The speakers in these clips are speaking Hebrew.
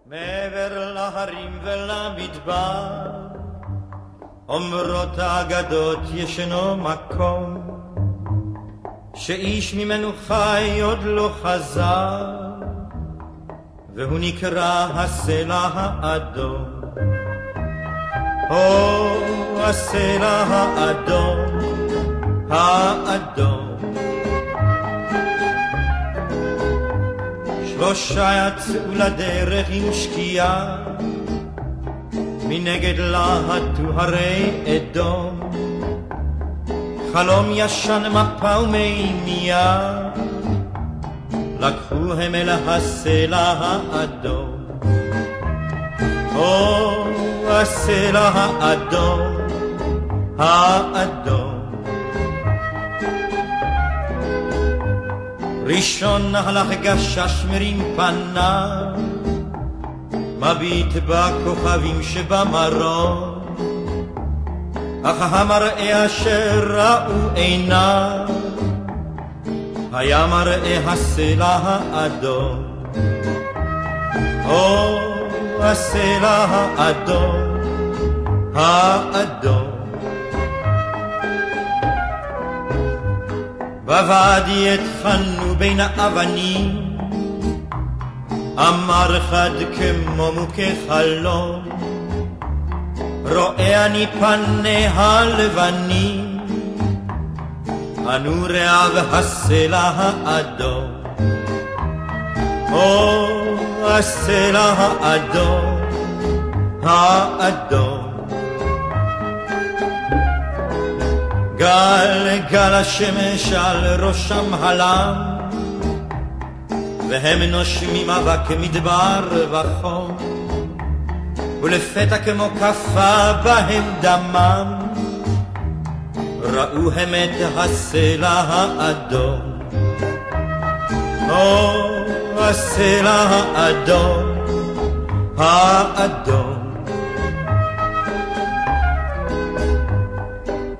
מעבר להרים ולמדבר, אומרות האגדות ישנו מקום, שאיש ממנו חי עוד לא חזר, והוא נקרא הסלע האדום. הסלע האדום, האדום. שלושה יצאו לדרך עם שקיעה, מנגד להטו הרי אדום. חלום ישן מפה ומימייה, לקחו הם אל הסלע האדום. הסלע האדום, האדום. ראשון הלך גשש מרים פניו, מביט בכוכבים שבמרום, אך המראה אשר ראו עיניו היה מראה הסלע האדום. הסלע האדום, האדום. בוואדי התחלנו בין האבנים, אמר חד כמו מוכה חלום, רואה אני פניה הלבנים, הנוריה והסלע האדום. הסלע האדום, האדום. גל גל השמש על ראשם הלם, והם נושמים אבק מדבר וחום, ולפתע כמו קפה בהם דמם, ראו הם את הסלע האדום. הסלע האדום, האדום.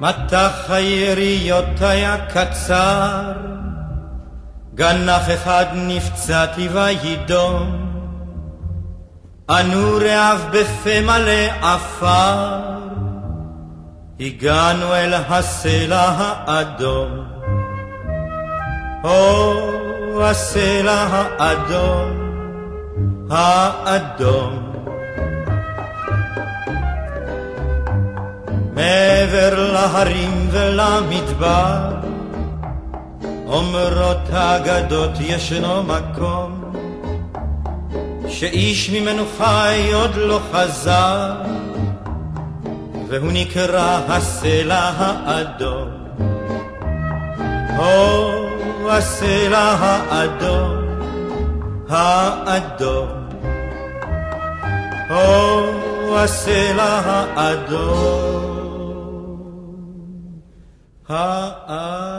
מטח היריות היה קצר, גנח אחד נפצעתי וידום, אנו רעב בפה מלא עפר, הגענו אל הסלע האדום. הסלע האדום, האדום. מעבר להרים ולמדבר, אומרות האגדות ישנו מקום, שאיש ממנו חי עוד לא חזר, והוא נקרא הסלע האדום. הסלע האדום, האדום. הסלע האדום, האדום.